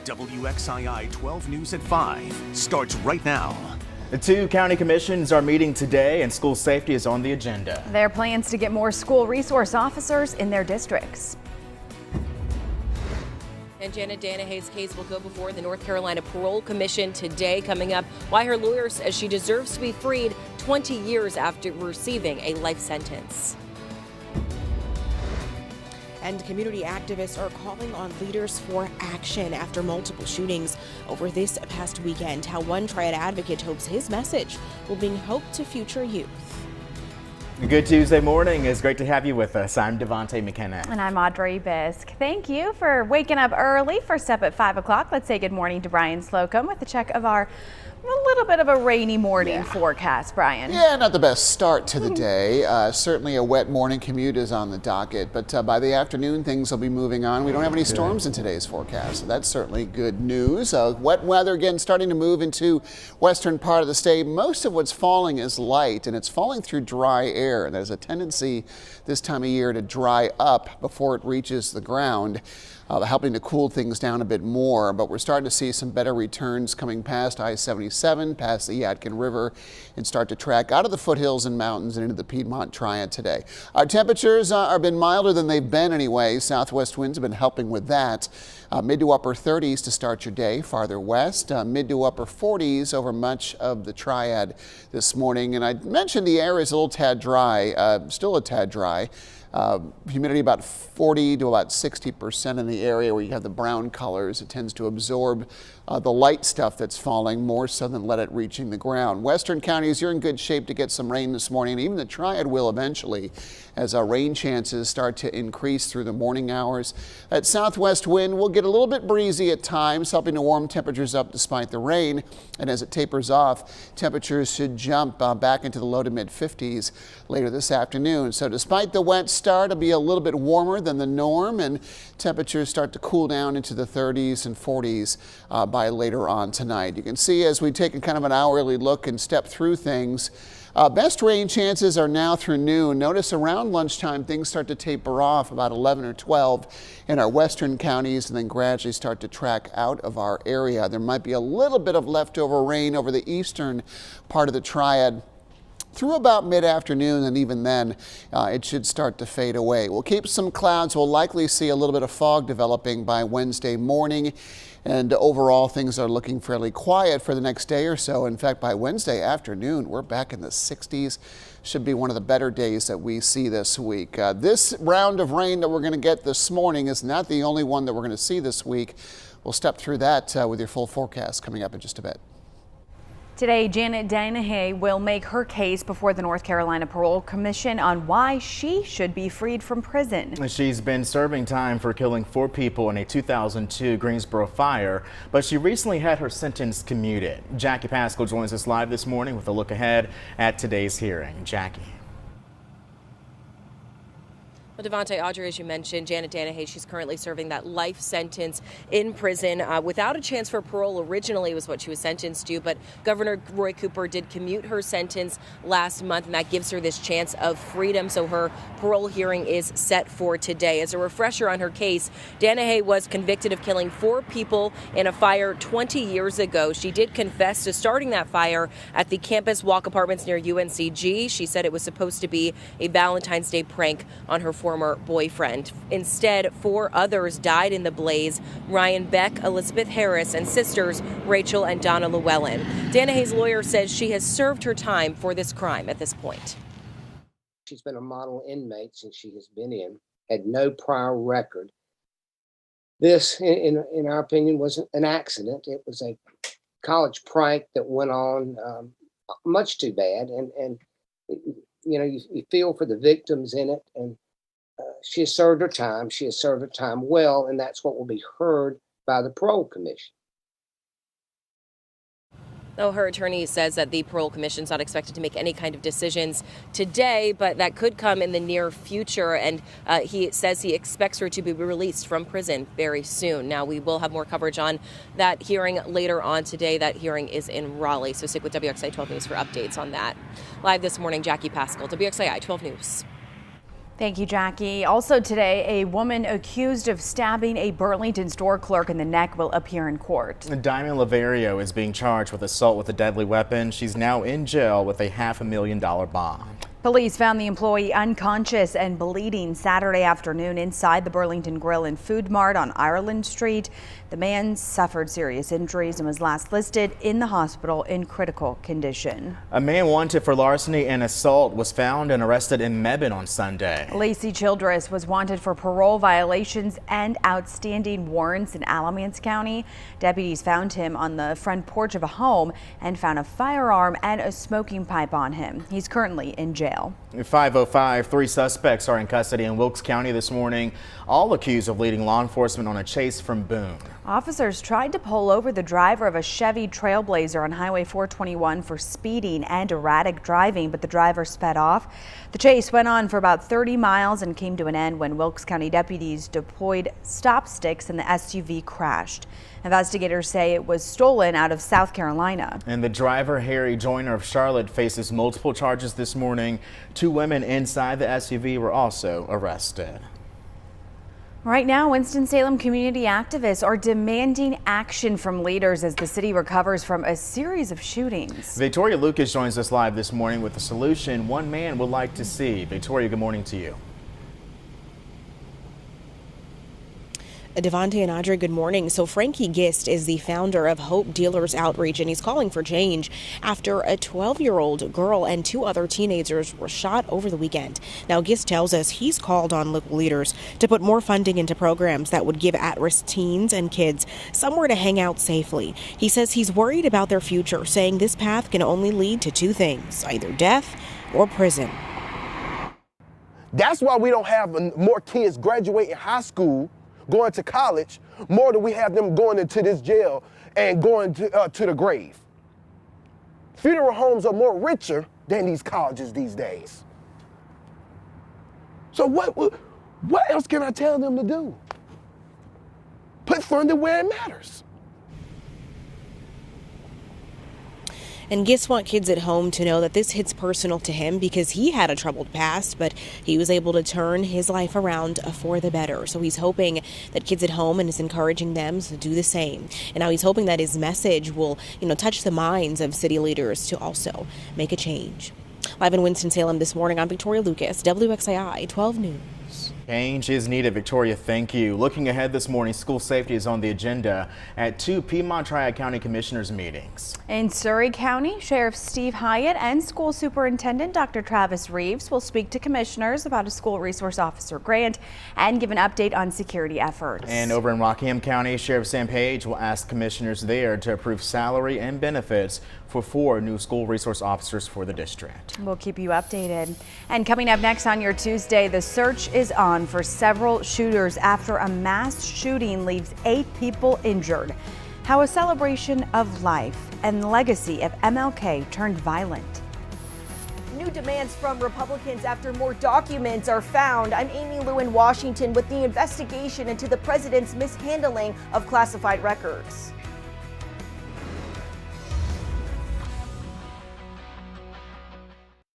WXII 12 News at 5 starts right now. The two county commissions are meeting today and school safety is on the agenda. There are plans to get more school resource officers in their districts. And Janet Danahay's case will go before the North Carolina Parole Commission today. Coming up, why her lawyer says she deserves to be freed 20 years after receiving a life sentence. And community activists are calling on leaders for action after multiple shootings over this past weekend. How one triad advocate hopes his message will bring hope to future youth. Good Tuesday morning. It's great to have you with us. I'm Devontae McKenna. And I'm Audrey Bisk. Thank you for waking up early. First up at 5 o'clock, let's say good morning to Brian Slocum with a check of our a little bit of a rainy morning forecast, Brian. Yeah, not the best start to the day. Certainly a wet morning commute is on the docket, but by the afternoon things will be moving on. We don't have any storms in today's forecast, so that's certainly good news. Wet weather again starting to move into western part of the state. Most of what's falling is light, and it's falling through dry air. There's a tendency this time of year to dry up before it reaches the ground. Helping to cool things down a bit more, but we're starting to see some better returns coming past I-77, past the Yadkin River, and start to track out of the foothills and mountains and into the Piedmont Triad today. Our temperatures have been milder than they've been anyway. Southwest winds have been helping with that. Mid to upper 30s to start your day. Farther west, mid to upper 40s over much of the Triad this morning. And I mentioned the air is a little tad dry, still a tad dry. Humidity about 40 to about 60% in the area where you have the brown colors. It tends to absorb the light stuff that's falling more so than let it reaching the ground. Western counties, you're in good shape to get some rain this morning, and even the Triad will eventually as rain chances start to increase through the morning hours. That southwest wind will get a little bit breezy at times, helping to warm temperatures up despite the rain. And as it tapers off, temperatures should jump back into the low to mid 50s later this afternoon. So despite the wet start, it'll be a little bit warmer than the norm, and temperatures start to cool down into the 30s and 40s by later on tonight. You can see as we take a kind of an hourly look and step through things, best rain chances are now through noon. Notice around lunchtime things start to taper off about 11 or 12 in our western counties and then gradually start to track out of our area. There might be a little bit of leftover rain over the eastern part of the Triad through about mid-afternoon, and even then it should start to fade away. We'll keep some clouds. We'll likely see a little bit of fog developing by Wednesday morning, and overall things are looking fairly quiet for the next day or so. In fact, by Wednesday afternoon, we're back in the 60s. Should be one of the better days that we see this week. This round of rain that we're going to get this morning is not the only one that we're going to see this week. We'll step through that with your full forecast coming up in just a bit. Today, Janet Danahay will make her case before the North Carolina Parole Commission on why she should be freed from prison. She's been serving time for killing 4 people in a 2002 Greensboro fire, but she recently had her sentence commuted. Jackie Pascal joins us live this morning with a look ahead at today's hearing. Jackie. Well, Devontae, Audrey, as you mentioned, Janet Danahay, she's currently serving that life sentence in prison without a chance for parole. Originally was what she was sentenced to, but Governor Roy Cooper did commute her sentence last month, and that gives her this chance of freedom. So her parole hearing is set for today. As a refresher on her case, Danahay was convicted of killing 4 people in a fire 20 years ago. She did confess to starting that fire at the Campus Walk Apartments near UNCG. She said it was supposed to be a Valentine's Day prank on her former boyfriend. Instead, 4 others died in the blaze: Ryan Beck, Elizabeth Harris, and sisters Rachel and Donna Llewellyn. Danahay's lawyer says she has served her time for this crime at this point. She's been a model inmate since she has been in, had no prior record. This, in our opinion, wasn't an accident. It was a college prank that went on much too bad. And you know, you feel for the victims in it. And she has served her time. She has served her time well, and that's what will be heard by the Parole Commission. Though her attorney says that the Parole Commission is not expected to make any kind of decisions today, but that could come in the near future. And he says he expects her to be released from prison very soon. Now, we will have more coverage on that hearing later on today. That hearing is in Raleigh, so stick with WXII 12 News for updates on that. Live this morning, Jackie Pascal, WXII 12 News. Thank you, Jackie. Also today, a woman accused of stabbing a Burlington store clerk in the neck will appear in court. Diamond Laverio is being charged with assault with a deadly weapon. She's now in jail with a $500,000 bond. Police found the employee unconscious and bleeding Saturday afternoon inside the Burlington Grill and Food Mart on Ireland Street. The man suffered serious injuries and was last listed in the hospital in critical condition. A man wanted for larceny and assault was found and arrested in Mebane on Sunday. Lacey Childress was wanted for parole violations and outstanding warrants in Alamance County. Deputies found him on the front porch of a home and found a firearm and a smoking pipe on him. He's currently in jail. 5:05, 3 suspects are in custody in Wilkes County this morning, all accused of leading law enforcement on a chase from Boone. Officers tried to pull over the driver of a Chevy Trailblazer on Highway 421 for speeding and erratic driving, but the driver sped off. The chase went on for about 30 miles and came to an end when Wilkes County deputies deployed stop sticks and the SUV crashed. Investigators say it was stolen out of South Carolina. And the driver, Harry Joyner of Charlotte, faces multiple charges this morning. 2 women inside the SUV were also arrested. Right now, Winston-Salem community activists are demanding action from leaders as the city recovers from a series of shootings. Victoria Lucas joins us live this morning with a solution one man would like to see. Victoria, good morning to you. Devontae and Audrey, good morning. So Frankie Gist is the founder of Hope Dealers Outreach, and he's calling for change after a 12-year-old girl and 2 other teenagers were shot over the weekend. Now, Gist tells us he's called on local leaders to put more funding into programs that would give at-risk teens and kids somewhere to hang out safely. He says he's worried about their future, saying this path can only lead to 2 things, either death or prison. That's why we don't have more kids graduating high school, going to college, more than we have them going into this jail and going to the grave. Funeral homes are more richer than these colleges these days. So what else can I tell them to do? Put funding where it matters. And Gist wants kids at home to know that this hits personal to him because he had a troubled past, but he was able to turn his life around for the better. So he's hoping that kids at home and is encouraging them to do the same. And now he's hoping that his message will, touch the minds of city leaders to also make a change. Live in Winston-Salem this morning, I'm Victoria Lucas, WXII 12 News. Change is needed. Victoria, thank you. Looking ahead this morning, school safety is on the agenda at 2 Piedmont Triad County Commissioners meetings. In Surrey County, Sheriff Steve Hyatt and School Superintendent Dr. Travis Reeves will speak to commissioners about a school resource officer grant and give an update on security efforts. And over in Rockingham County, Sheriff Sam Page will ask commissioners there to approve salary and benefits for 4 new school resource officers for the district. We'll keep you updated. And coming up next on your Tuesday, the search is on for several shooters after a mass shooting leaves 8 people injured. How a celebration of life and legacy of MLK turned violent. New demands from Republicans after more documents are found. I'm Amy Lou in Washington with the investigation into the president's mishandling of classified records.